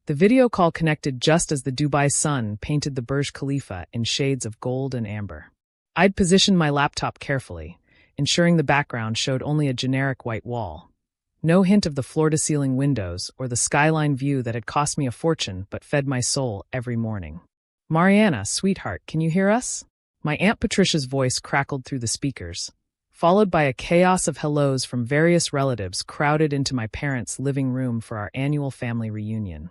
The video call connected just as the Dubai sun painted the Burj Khalifa in shades of gold and amber. I'd positioned my laptop carefully, ensuring the background showed only a generic white wall. No hint of the floor-to-ceiling windows or the skyline view that had cost me a fortune but fed my soul every morning. "Mariana, sweetheart, can you hear us?" My Aunt Patricia's voice crackled through the speakers, followed by a chaos of hellos from various relatives crowded into my parents' living room for our annual family reunion.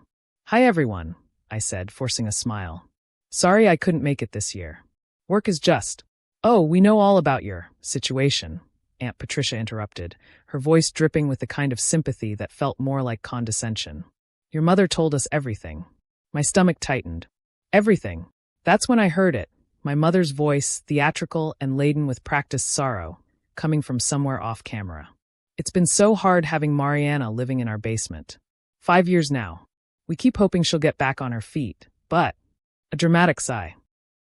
"Hi everyone," I said, forcing a smile. "Sorry I couldn't make it this year. Work is just—" "Oh, we know all about your situation," Aunt Patricia interrupted, her voice dripping with the kind of sympathy that felt more like condescension. "Your mother told us everything." My stomach tightened. Everything. That's when I heard it, my mother's voice, theatrical and laden with practiced sorrow, coming from somewhere off camera. "It's been so hard having Mariana living in our basement. 5 years now. We keep hoping she'll get back on her feet, but—" A dramatic sigh.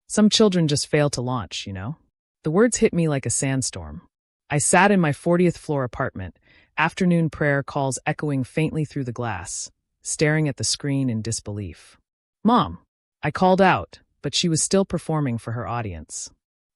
"Some children just fail to launch, you know?" The words hit me like a sandstorm. I sat in my 40th floor apartment, afternoon prayer calls echoing faintly through the glass, staring at the screen in disbelief. "Mom!" I called out, but she was still performing for her audience.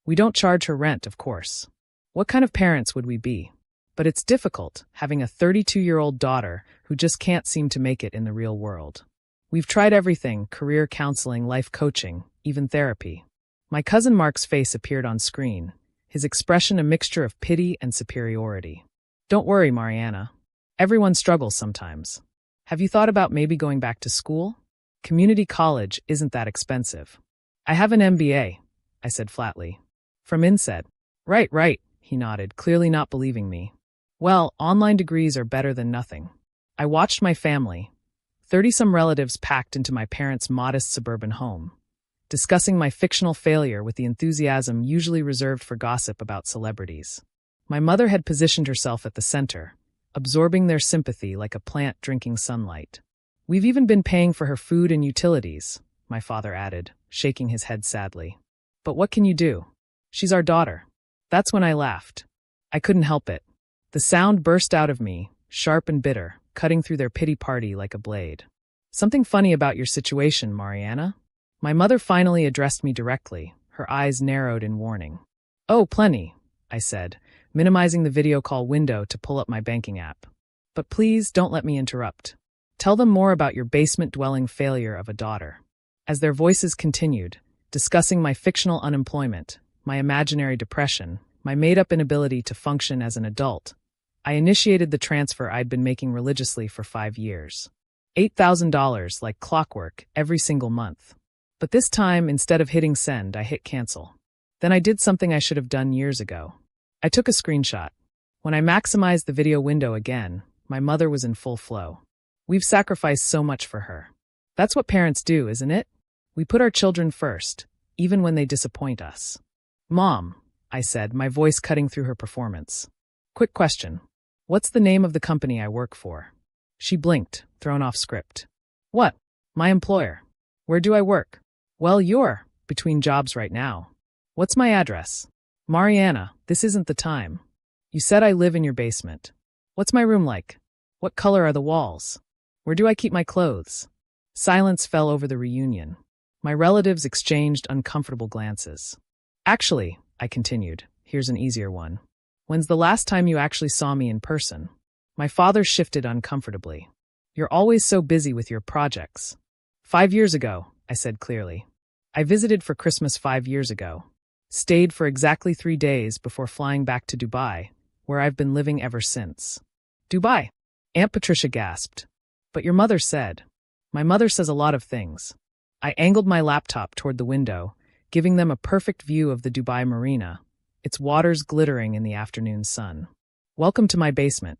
"We don't charge her rent, of course. What kind of parents would we be? But it's difficult, having a 32-year-old daughter who just can't seem to make it in the real world. We've tried everything, career counseling, life coaching, even therapy." My cousin Mark's face appeared on screen, his expression a mixture of pity and superiority. "Don't worry, Mariana. Everyone struggles sometimes. Have you thought about maybe going back to school? Community college isn't that expensive." "I have an MBA, I said flatly. "From INSEAD." Right, he nodded, clearly not believing me. "Well, online degrees are better than nothing." I watched my family, 30-some relatives packed into my parents' modest suburban home, discussing my fictional failure with the enthusiasm usually reserved for gossip about celebrities. My mother had positioned herself at the center, absorbing their sympathy like a plant drinking sunlight. "We've even been paying for her food and utilities," my father added, shaking his head sadly. "But what can you do? She's our daughter." That's when I laughed. I couldn't help it. The sound burst out of me, sharp and bitter, cutting through their pity party like a blade. "Something funny about your situation, Mariana?" My mother finally addressed me directly, her eyes narrowed in warning. "Oh, plenty," I said, minimizing the video call window to pull up my banking app. "But please don't let me interrupt. Tell them more about your basement-dwelling failure of a daughter." As their voices continued, discussing my fictional unemployment, my imaginary depression, my made-up inability to function as an adult, I initiated the transfer I'd been making religiously for 5 years. $8,000 like clockwork every single month. But this time, instead of hitting send, I hit cancel. Then I did something I should have done years ago. I took a screenshot. When I maximized the video window again, my mother was in full flow. "We've sacrificed so much for her. That's what parents do, isn't it? We put our children first, even when they disappoint us." "Mom," I said, my voice cutting through her performance. "Quick question. What's the name of the company I work for?" She blinked, thrown off script. "What? My employer. Where do I work?" "Well, you're between jobs right now." "What's my address?" "Mariana, this isn't the time. You said I live in your basement. What's my room like? What color are the walls? Where do I keep my clothes?" Silence fell over the reunion. My relatives exchanged uncomfortable glances. "Actually," I continued, "here's an easier one. When's the last time you actually saw me in person?" My father shifted uncomfortably. "You're always so busy with your projects." 5 years ago, I said clearly. I visited for Christmas 5 years ago. Stayed for exactly 3 days before flying back to Dubai, where I've been living ever since. "Dubai?" Aunt Patricia gasped. "But your mother said." "My mother says a lot of things." I angled my laptop toward the window, giving them a perfect view of the Dubai marina, its waters glittering in the afternoon sun. "Welcome to my basement.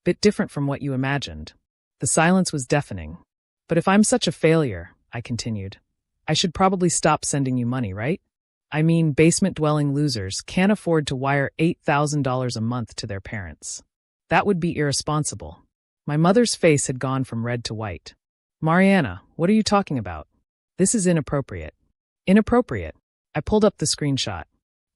Bit different from what you imagined." The silence was deafening. "But if I'm such a failure," I continued, "I should probably stop sending you money, right? I mean, basement-dwelling losers can't afford to wire $8,000 a month to their parents. That would be irresponsible." My mother's face had gone from red to white. "Mariana, what are you talking about? This is inappropriate." "Inappropriate?" I pulled up the screenshot.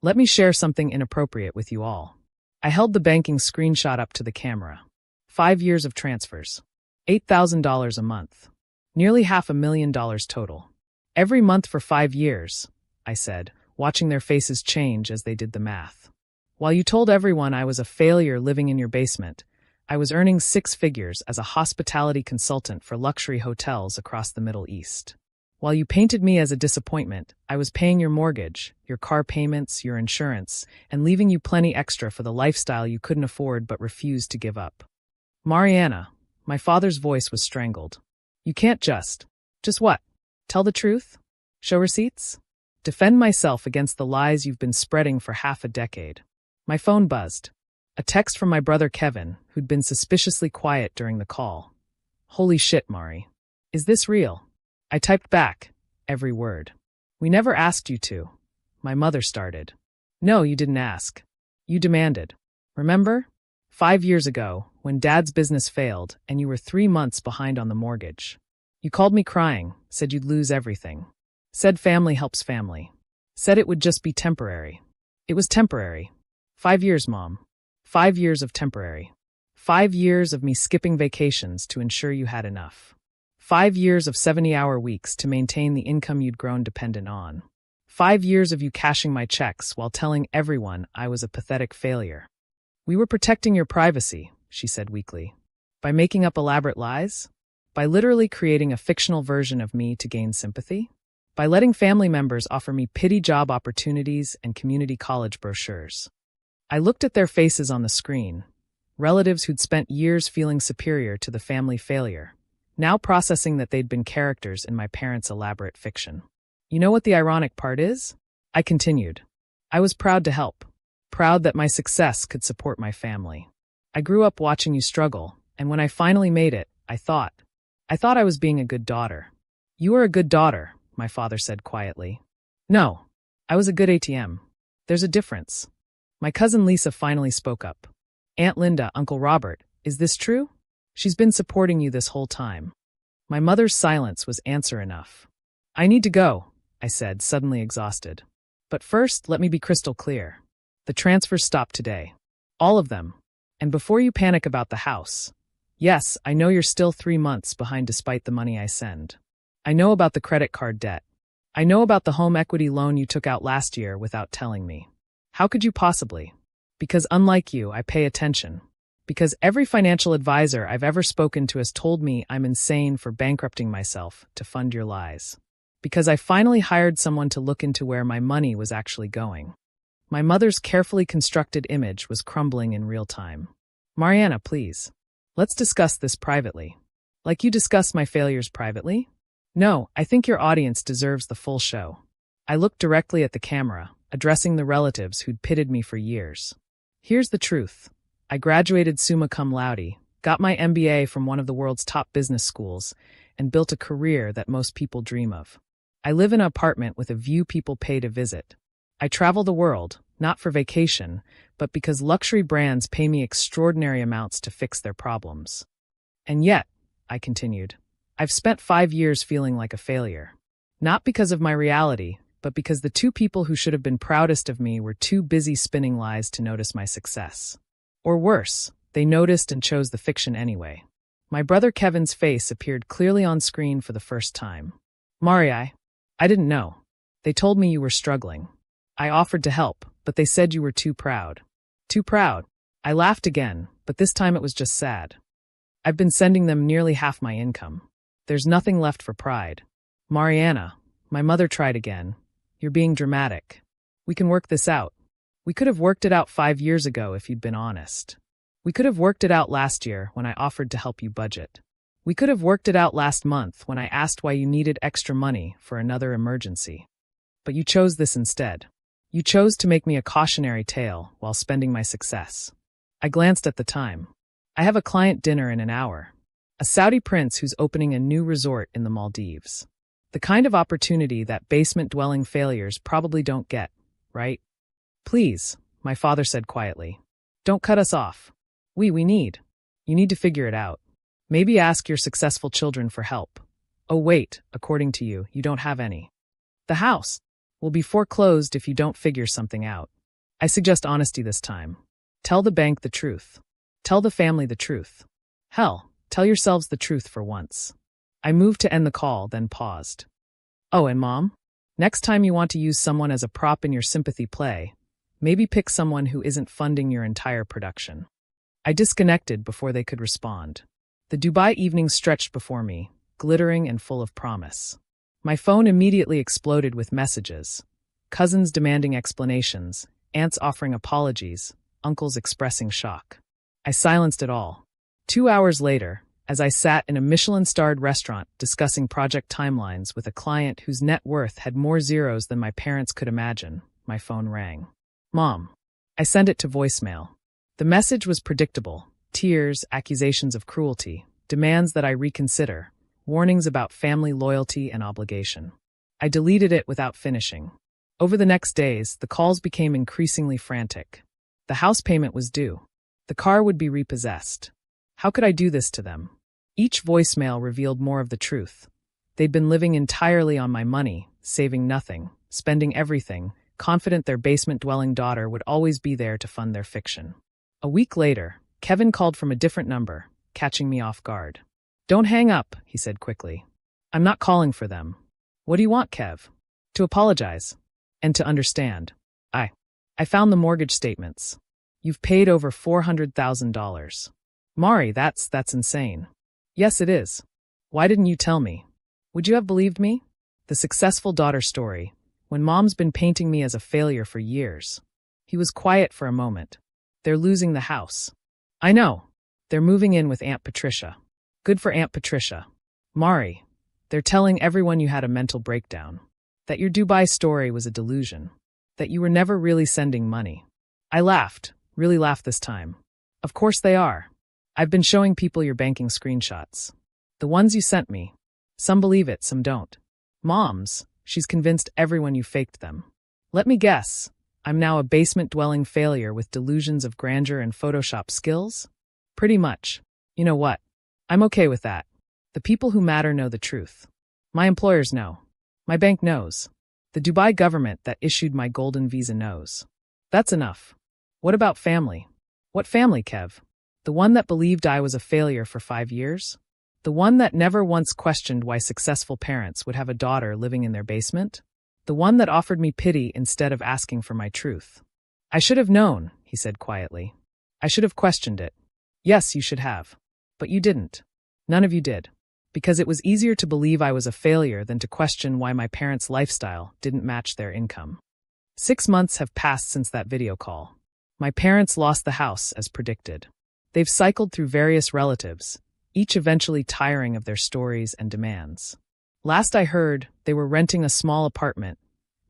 "Let me share something inappropriate with you all." I held the banking screenshot up to the camera. 5 years of transfers. $8,000 a month. Nearly $500,000 total. Every month for 5 years, I said, watching their faces change as they did the math. While you told everyone I was a failure living in your basement, I was earning 6 figures as a hospitality consultant for luxury hotels across the Middle East. While you painted me as a disappointment, I was paying your mortgage, your car payments, your insurance, and leaving you plenty extra for the lifestyle you couldn't afford but refused to give up. Mariana, my father's voice was strangled. You can't just what? Tell the truth? Show receipts? Defend myself against the lies you've been spreading for half a decade. My phone buzzed. A text from my brother Kevin, who'd been suspiciously quiet during the call. Holy shit, Mari. Is this real? I typed back, every word. We never asked you to. My mother started. No, you didn't ask. You demanded. Remember? 5 years ago, when Dad's business failed and you were 3 months behind on the mortgage. You called me crying, said you'd lose everything. Said family helps family. Said it would just be temporary. It was temporary. 5 years, Mom. 5 years of temporary. 5 years of me skipping vacations to ensure you had enough. 5 years of 70-hour weeks to maintain the income you'd grown dependent on. 5 years of you cashing my checks while telling everyone I was a pathetic failure. We were protecting your privacy, she said weakly. By making up elaborate lies? By literally creating a fictional version of me to gain sympathy? By letting family members offer me pity job opportunities and community college brochures. I looked at their faces on the screen, relatives who'd spent years feeling superior to the family failure, now processing that they'd been characters in my parents' elaborate fiction. You know what the ironic part is? I continued. I was proud to help. Proud that my success could support my family. I grew up watching you struggle, and when I finally made it, I thought I was being a good daughter. You were a good daughter, my father said quietly. No, I was a good ATM. There's a difference. My cousin Lisa finally spoke up. Aunt Linda, Uncle Robert, is this true? She's been supporting you this whole time. My mother's silence was answer enough. I need to go, I said, suddenly exhausted. But first, let me be crystal clear. The transfers stopped today. All of them. And before you panic about the house. Yes, I know you're still 3 months behind despite the money I send. I know about the credit card debt. I know about the home equity loan you took out last year without telling me. How could you possibly? Because unlike you, I pay attention. Because every financial advisor I've ever spoken to has told me I'm insane for bankrupting myself to fund your lies. Because I finally hired someone to look into where my money was actually going. My mother's carefully constructed image was crumbling in real time. Mariana, please. Let's discuss this privately. Like you discussed my failures privately? No, I think your audience deserves the full show. I looked directly at the camera, addressing the relatives who'd pitted me for years. Here's the truth. I graduated summa cum laude, got my MBA from one of the world's top business schools, and built a career that most people dream of. I live in an apartment with a view people pay to visit. I travel the world, not for vacation, but because luxury brands pay me extraordinary amounts to fix their problems. And yet, I continued, I've spent 5 years feeling like a failure. Not because of my reality, but because the 2 people who should have been proudest of me were too busy spinning lies to notice my success. Or worse, they noticed and chose the fiction anyway. My brother Kevin's face appeared clearly on screen for the first time. Mari, I didn't know. They told me you were struggling. I offered to help, but they said you were too proud. Too proud. I laughed again, but this time it was just sad. I've been sending them nearly half my income. There's nothing left for pride. Mariana, my mother tried again. You're being dramatic. We can work this out. We could have worked it out 5 years ago if you'd been honest. We could have worked it out last year when I offered to help you budget. We could have worked it out last month when I asked why you needed extra money for another emergency. But you chose this instead. You chose to make me a cautionary tale while spending my success. I glanced at the time. I have a client dinner in an hour. A Saudi prince who's opening a new resort in the Maldives. The kind of opportunity that basement-dwelling failures probably don't get, right? Please, my father said quietly. Don't cut us off. You need to figure it out. Maybe ask your successful children for help. Oh wait, according to you, you don't have any. The house will be foreclosed if you don't figure something out. I suggest honesty this time. Tell the bank the truth. Tell the family the truth. Hell, tell yourselves the truth for once. I moved to end the call, then paused. Oh, and Mom? Next time you want to use someone as a prop in your sympathy play, maybe pick someone who isn't funding your entire production. I disconnected before they could respond. The Dubai evening stretched before me, glittering and full of promise. My phone immediately exploded with messages. Cousins demanding explanations, aunts offering apologies, uncles expressing shock. I silenced it all. 2 hours later, as I sat in a Michelin-starred restaurant discussing project timelines with a client whose net worth had more zeros than my parents could imagine, my phone rang. Mom. I sent it to voicemail. The message was predictable: tears, accusations of cruelty, demands that I reconsider, warnings about family loyalty and obligation. I deleted it without finishing. Over the next days, the calls became increasingly frantic. The house payment was due. The car would be repossessed. How could I do this to them? Each voicemail revealed more of the truth. They'd been living entirely on my money, saving nothing, spending everything, confident their basement-dwelling daughter would always be there to fund their fiction. A week later, Kevin called from a different number, catching me off guard. Don't hang up, he said quickly. I'm not calling for them. What do you want, Kev? To apologize. And to understand. I found the mortgage statements. You've paid over $400,000. Mari, that's insane. Yes, it is. Why didn't you tell me? Would you have believed me? The successful daughter story, when Mom's been painting me as a failure for years. He was quiet for a moment. They're losing the house. I know. They're moving in with Aunt Patricia. Good for Aunt Patricia. Mari, they're telling everyone you had a mental breakdown. That your Dubai story was a delusion. That you were never really sending money. I laughed, really laughed this time. Of course they are. I've been showing people your banking screenshots. The ones you sent me. Some believe it, some don't. Mom's, she's convinced everyone you faked them. Let me guess. I'm now a basement-dwelling failure with delusions of grandeur and Photoshop skills? Pretty much. You know what? I'm okay with that. The people who matter know the truth. My employers know. My bank knows. The Dubai government that issued my golden visa knows. That's enough. What about family? What family, Kev? The one that believed I was a failure for 5 years? The one that never once questioned why successful parents would have a daughter living in their basement? The one that offered me pity instead of asking for my truth? I should have known, he said quietly. I should have questioned it. Yes, you should have. But you didn't. None of you did. Because it was easier to believe I was a failure than to question why my parents' lifestyle didn't match their income. 6 months have passed since that video call. My parents lost the house, as predicted. They've cycled through various relatives, each eventually tiring of their stories and demands. Last I heard, they were renting a small apartment,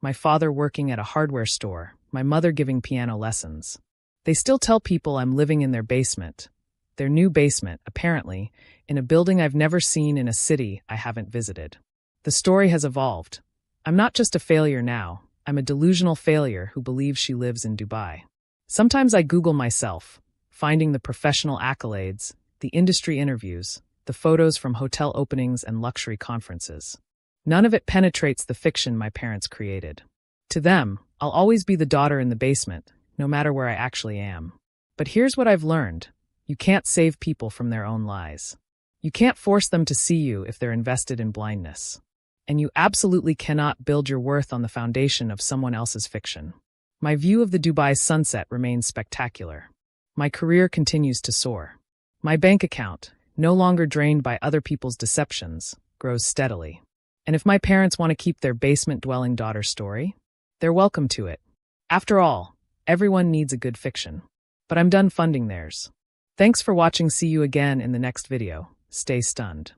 my father working at a hardware store, my mother giving piano lessons. They still tell people I'm living in their basement. Their new basement, apparently, in a building I've never seen in a city I haven't visited. The story has evolved. I'm not just a failure now, I'm a delusional failure who believes she lives in Dubai. Sometimes I Google myself, finding the professional accolades, the industry interviews, the photos from hotel openings and luxury conferences. None of it penetrates the fiction my parents created. To them, I'll always be the daughter in the basement, no matter where I actually am. But here's what I've learned. You can't save people from their own lies. You can't force them to see you if they're invested in blindness. And you absolutely cannot build your worth on the foundation of someone else's fiction. My view of the Dubai sunset remains spectacular. My career continues to soar. My bank account, no longer drained by other people's deceptions, grows steadily. And if my parents want to keep their basement-dwelling daughter story, they're welcome to it. After all, everyone needs a good fiction. But I'm done funding theirs. Thanks for watching. See you again in the next video. Stay stunned.